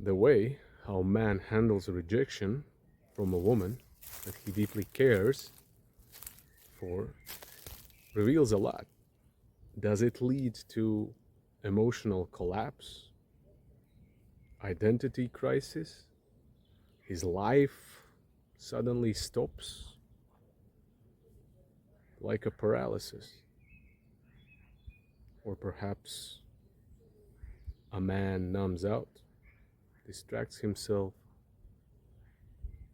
The way how a man handles rejection from a woman that he deeply cares for reveals a lot. Does it lead to emotional collapse, identity crisis? His life suddenly stops like a paralysis? Or perhaps a man numbs out, distracts himself,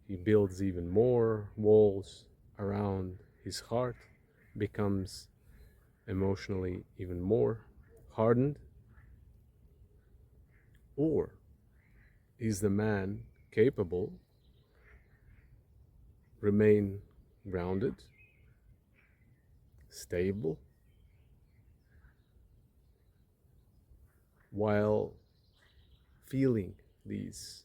he builds even more walls around his heart, becomes emotionally even more hardened? Or is the man capable, remain grounded, stable, while feeling these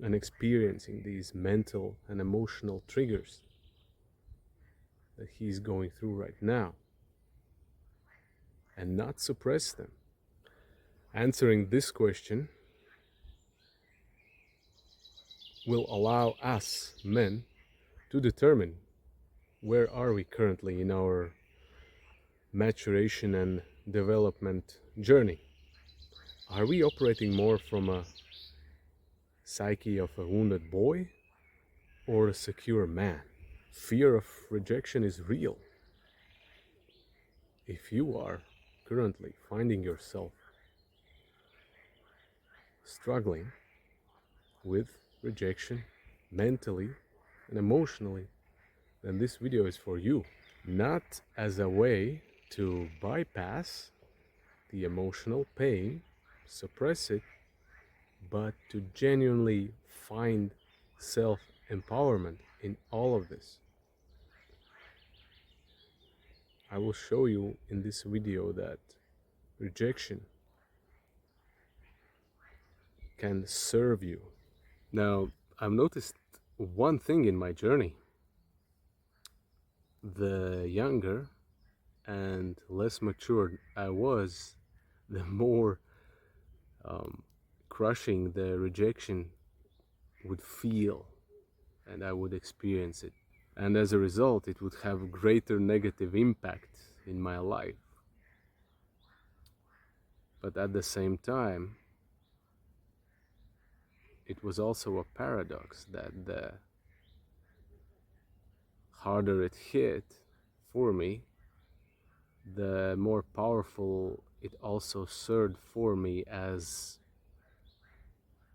and experiencing these mental and emotional triggers that he's going through right now, and not suppress them? Answering this question will allow us men to determine where are we currently in our maturation and development journey. Are we operating more from a psyche of a wounded boy or a secure man? Fear of rejection is real. If you are currently finding yourself struggling with rejection mentally and emotionally, then this video is for you. Not as a way to bypass the emotional pain, suppress it, but to genuinely find self-empowerment in all of this. I will show you in this video that rejection can serve you. Now, I've noticed one thing in my journey. The younger and less matured I was, the more crushing the rejection would feel, and I would experience it. And as a result, it would have greater negative impact in my life. But at the same time, it was also a paradox that the harder it hit for me, the more powerful it also served for me as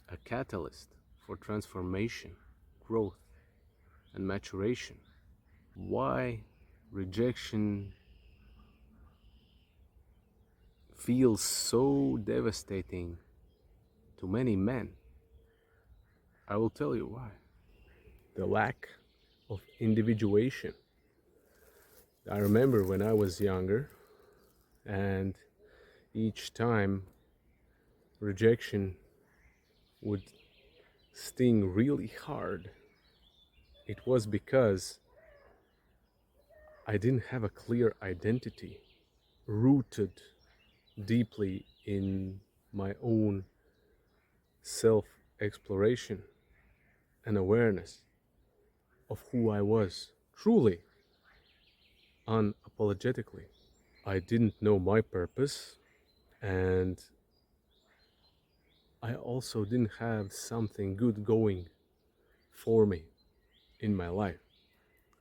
a catalyst for transformation, growth, and maturation. Why rejection feels so devastating to many men? I will tell you why. The lack of individuation. I remember when I was younger, and each time rejection would sting really hard, it was because I didn't have a clear identity rooted deeply in my own self-exploration and awareness of who I was truly, unapologetically. I didn't know my purpose, and I also didn't have something good going for me in my life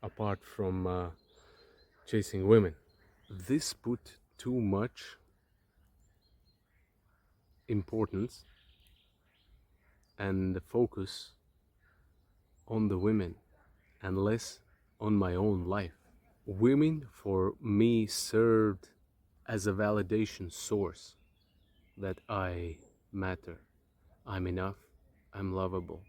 apart from chasing women. This put too much importance and the focus on the women and less on my own life. Women for me served as a validation source that I matter, I'm enough, I'm lovable.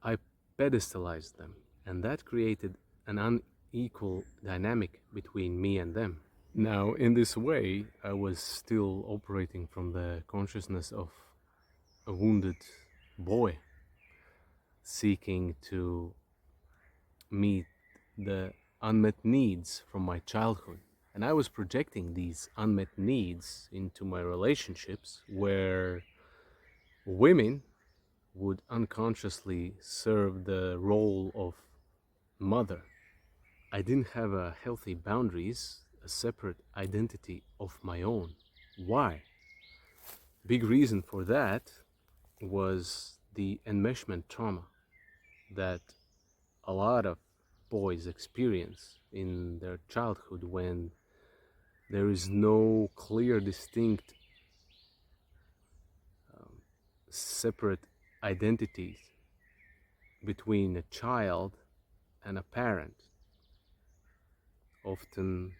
I pedestalized them, and that created an unequal dynamic between me and them. Now, in this way, I was still operating from the consciousness of a wounded boy seeking to meet the unmet needs from my childhood. And I was projecting these unmet needs into my relationships, where Women would unconsciously serve the role of mother. I didn't have a healthy boundaries, a separate identity of my own. Why? Big reason for that was the enmeshment trauma that a lot of boys experience in their childhood when there is no clear, distinct, separate identities between a child and a parent. Often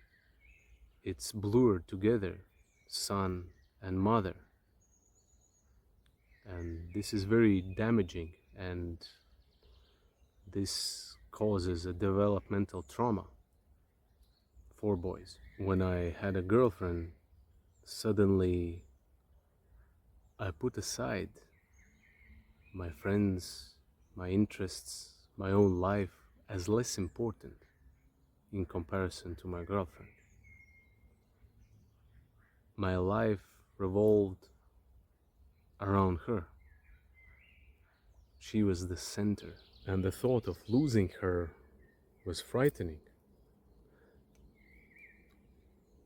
it's blurred together, son and mother. And this is very damaging, and this causes a developmental trauma for boys. When I had a girlfriend, suddenly I put aside my friends, my interests, my own life as less important in comparison to my girlfriend. My life revolved around her. She was the center, and the thought of losing her was frightening.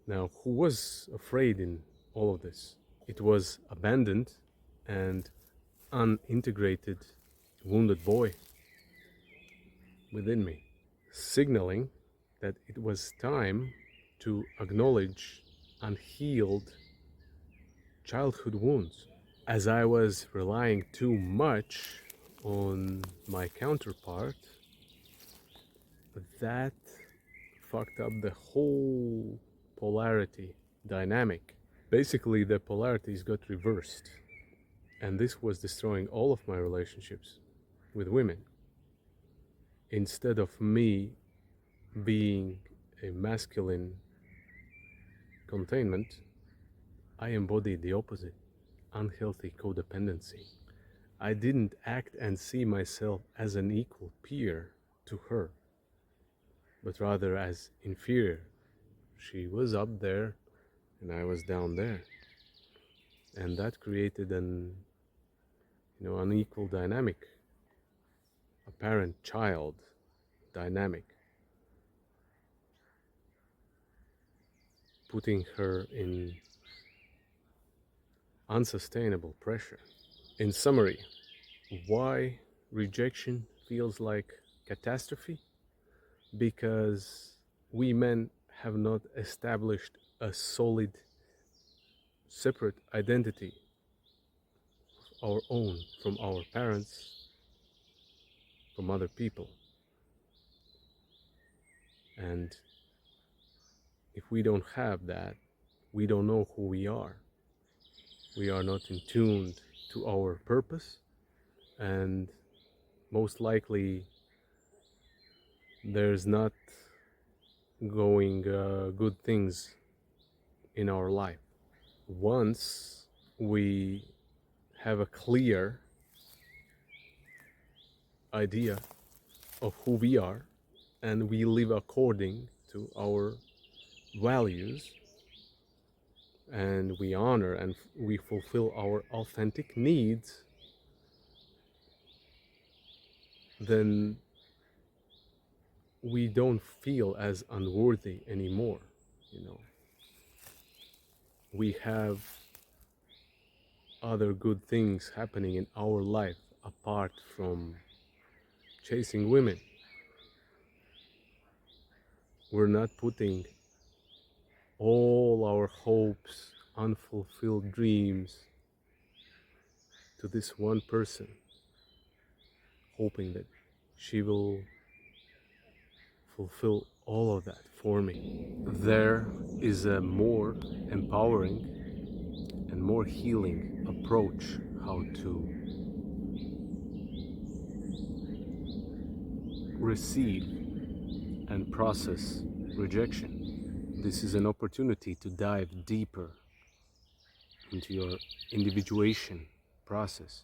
Now, who was afraid in all of this? It was abandoned and unintegrated wounded boy within me, signaling that it was time to acknowledge unhealed childhood wounds. As I was relying too much on my counterpart, that fucked up the whole polarity dynamic. Basically, the polarities got reversed, and this was destroying all of my relationships with women. Instead of me being a masculine containment, I embodied the opposite, unhealthy codependency. I didn't act and see myself as an equal peer to her, but rather as inferior. She was up there and I was down there. And that created an unequal dynamic, a parent-child dynamic, putting her in unsustainable pressure. In summary, why rejection feels like catastrophe? Because we men have not established a solid, separate identity of our own from our parents, from other people. And if we don't have that, we don't know who we are. We are not in tune to our purpose, and most likely there's not going good things in our life. Once we have a clear idea of who we are and we live according to our values, and we honor and we fulfill our authentic needs, then we don't feel as unworthy anymore. We have other good things happening in our life apart from chasing women. We're not putting all our hopes, unfulfilled dreams to this one person, hoping that she will fulfill all of that for me. There is a more empowering and more healing approach how to receive and process rejection. This is an opportunity to dive deeper into your individuation process,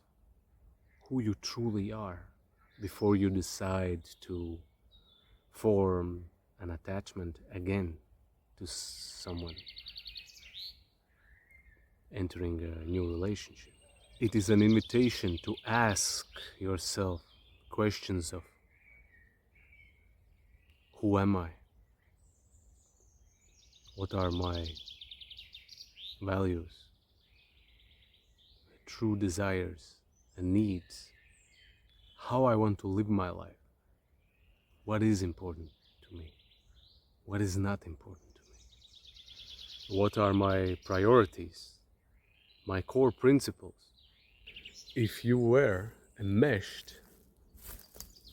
who you truly are, before you decide to form an attachment again to someone, entering a new relationship. It is an invitation to ask yourself questions of who am I? What are my values, true desires and needs? How I want to live my life? What is important to me? What is not important to me? What are my priorities? My core principles? If you were enmeshed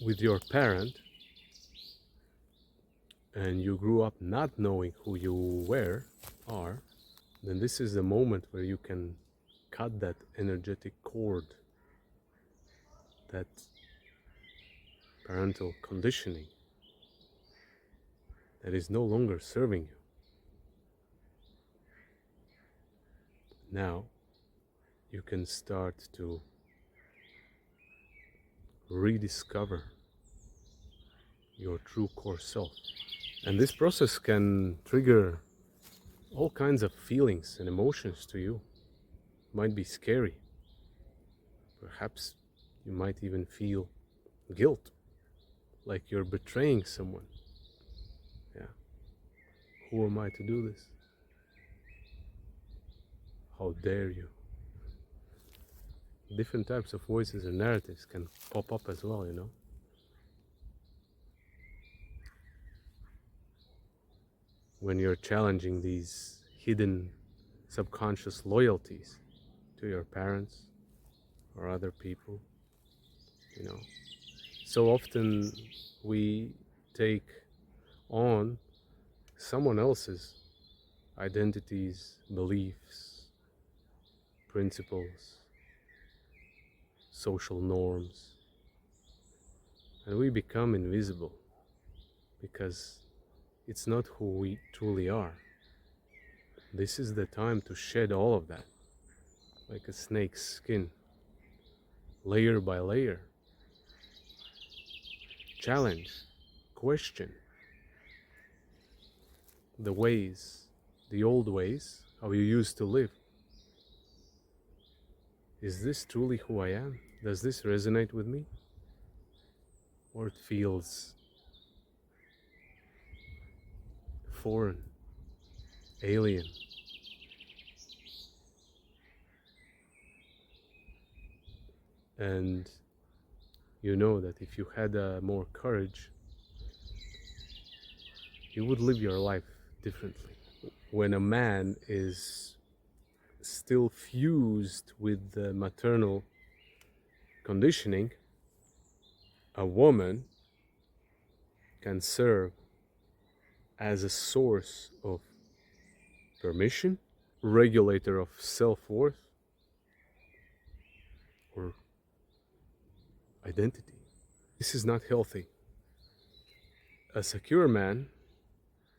with your parent and you grew up not knowing who you are, then this is the moment where you can cut that energetic cord, that parental conditioning that is no longer serving you. Now you can start to rediscover your true core self. And this process can trigger all kinds of feelings and emotions to you. It might be scary. Perhaps you might even feel guilt, like you're betraying someone. Yeah. Who am I to do this? How dare you? Different types of voices and narratives can pop up as well, when you're challenging these hidden subconscious loyalties to your parents or other people. So often we take on someone else's identities, beliefs, principles, social norms, and we become invisible because it's not who we truly are. This is the time to shed all of that, like a snake's skin, layer by layer. Challenge, question the ways, the old ways, how you used to live. Is this truly who I am? Does this resonate with me? Or it feels foreign, alien? And you know that if you had more courage, you would live your life differently. When a man is still fused with the maternal conditioning, a woman can serve as a source of permission, regulator of self-worth, or identity. This is not healthy. A secure man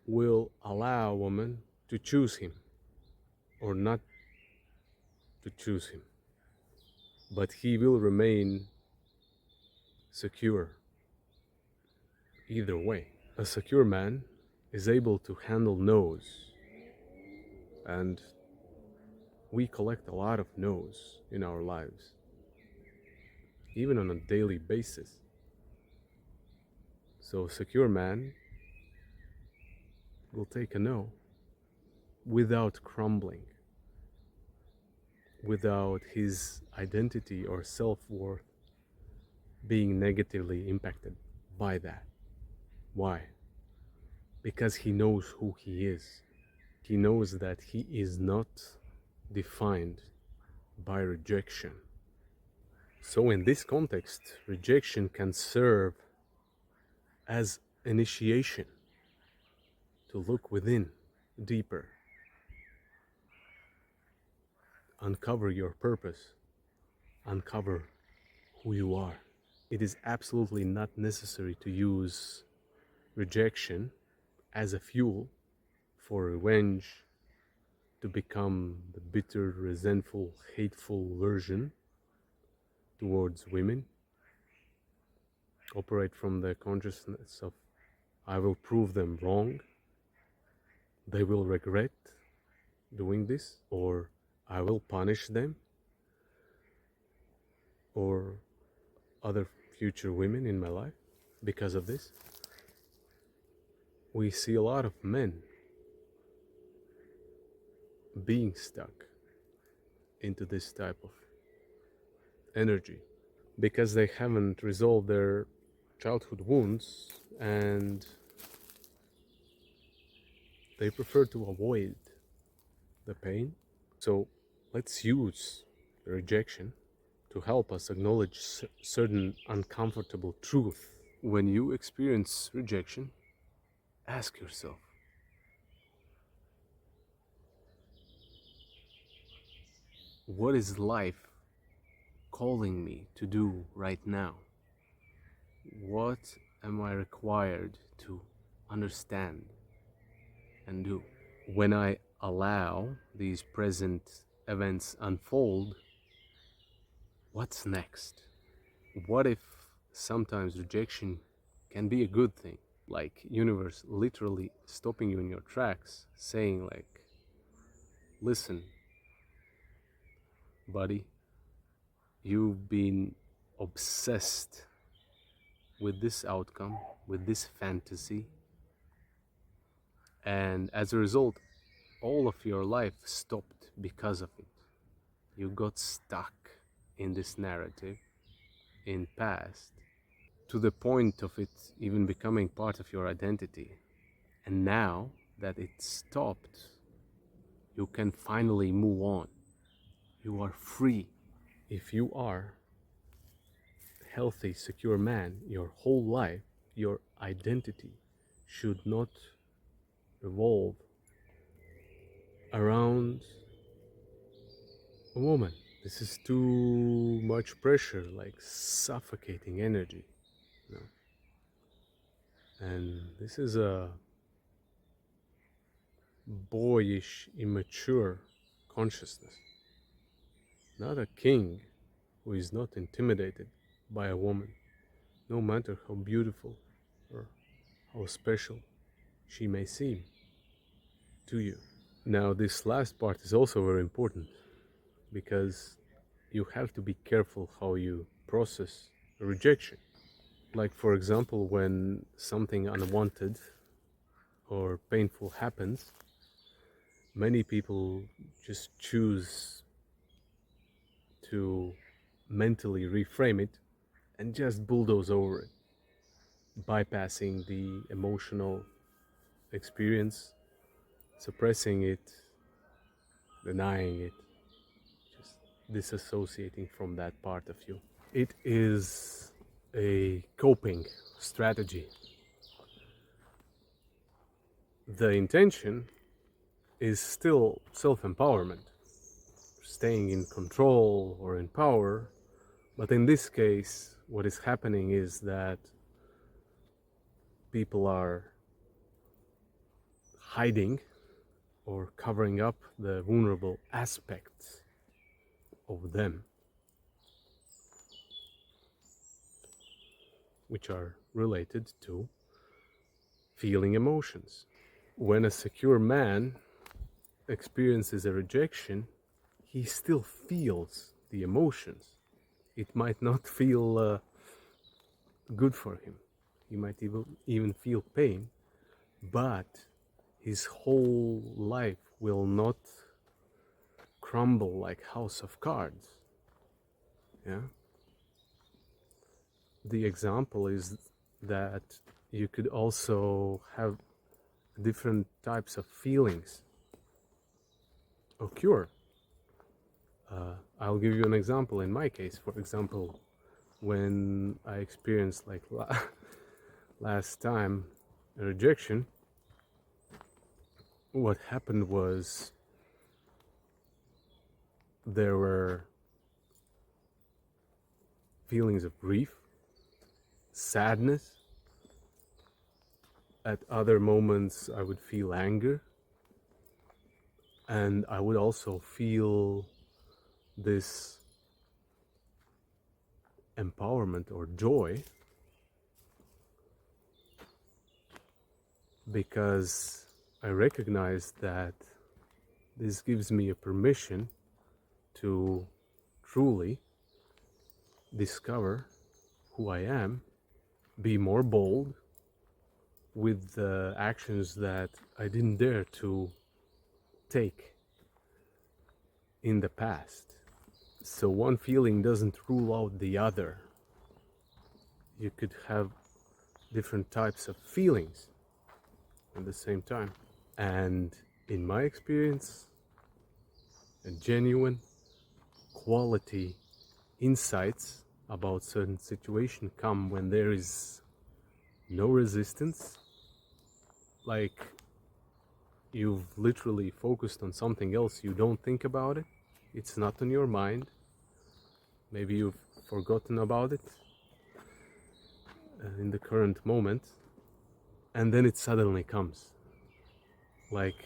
will allow a woman to choose him or not to choose him, but he will remain secure either way. A secure man is able to handle no's, and we collect a lot of no's in our lives, even on a daily basis. So a secure man will take a no without crumbling, without his identity or self-worth being negatively impacted by that. Why? Because he knows who he is. He knows that he is not defined by rejection. So in this context, rejection can serve as initiation to look within deeper, uncover your purpose, uncover who you are. It is absolutely not necessary to use rejection as a fuel for revenge, to become the bitter, resentful, hateful version towards women. Operate from the consciousness of I will prove them wrong, they will regret doing this, or I will punish them, or other future women in my life because of this. We see a lot of men being stuck into this type of energy because they haven't resolved their childhood wounds and they prefer to avoid the pain. So let's use the rejection to help us acknowledge certain uncomfortable truth. When you experience rejection, ask yourself, what is life calling me to do right now? What am I required to understand and do? When I allow these present events unfold, what's next? What if sometimes rejection can be a good thing? Like universe literally stopping you in your tracks, saying like, listen, buddy, you've been obsessed with this outcome, with this fantasy, and as a result, all of your life stopped because of it. You got stuck in this narrative, in past, to the point of it even becoming part of your identity. And now that it stopped, you can finally move on. You are free. If you are a healthy, secure man, your whole life, your identity should not revolve around a woman. This is too much pressure, like suffocating energy, you know? And this is a boyish, immature consciousness. Not a king who is not intimidated by a woman, no matter how beautiful or how special she may seem to you. Now, this last part is also very important because you have to be careful how you process rejection. Like, for example, when something unwanted or painful happens, many people just choose to mentally reframe it and just bulldoze over it, bypassing the emotional experience, suppressing it, denying it, just disassociating from that part of you. It is a coping strategy. The intention is still self-empowerment, staying in control or in power, but in this case, what is happening is that people are hiding or covering up the vulnerable aspects of them, which are related to feeling emotions. When a secure man experiences a rejection, he still feels the emotions. It might not feel good for him. He might even feel pain, but his whole life will not crumble like house of cards. Yeah. The example is that you could also have different types of feelings occur. I'll give you an example in my case. For example, when I experienced like last time a rejection, what happened was there were feelings of grief, sadness. At other moments, I would feel anger, and I would also feel this empowerment or joy because I recognize that this gives me a permission to truly discover who I am, be more bold with the actions that I didn't dare to take in the past. So one feeling doesn't rule out the other. You could have different types of feelings at the same time. And in my experience, a genuine quality insights about certain situation come when there is no resistance, like you've literally focused on something else, you don't think about it, it's not on your mind, maybe you've forgotten about it in the current moment, and then it suddenly comes. Like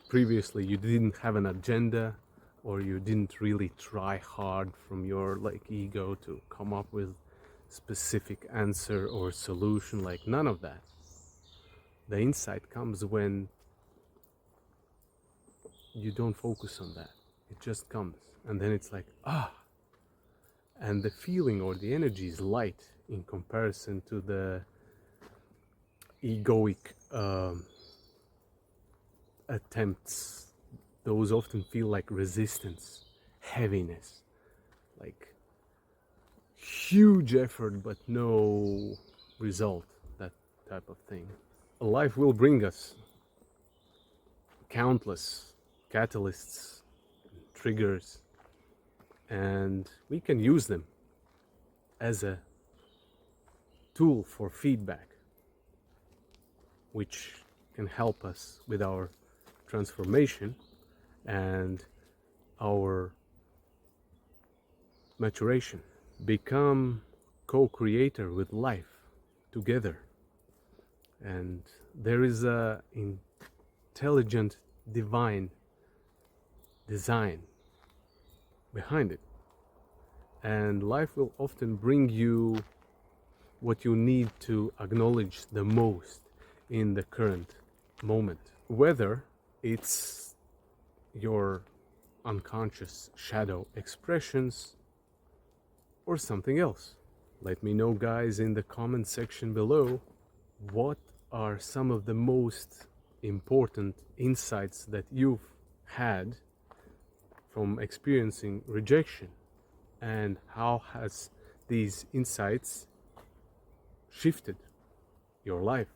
previously you didn't have an agenda, or you didn't really try hard from your like ego to come up with specific answer or solution, like none of that. The insight comes when you don't focus on that. It just comes, and then it's like, and the feeling or the energy is light in comparison to the egoic attempts. Those often feel like resistance, heaviness, like huge effort but no result, that type of thing. Life will bring us countless catalysts, triggers, and we can use them as a tool for feedback, which can help us with our transformation and our maturation. Become co-creator with life together, and there is a intelligent divine design behind it, and life will often bring you what you need to acknowledge the most in the current moment, whether it's your unconscious shadow expressions or something else. Let me know, guys, in the comment section below, what are some of the most important insights that you've had from experiencing rejection, and how has these insights shifted your life.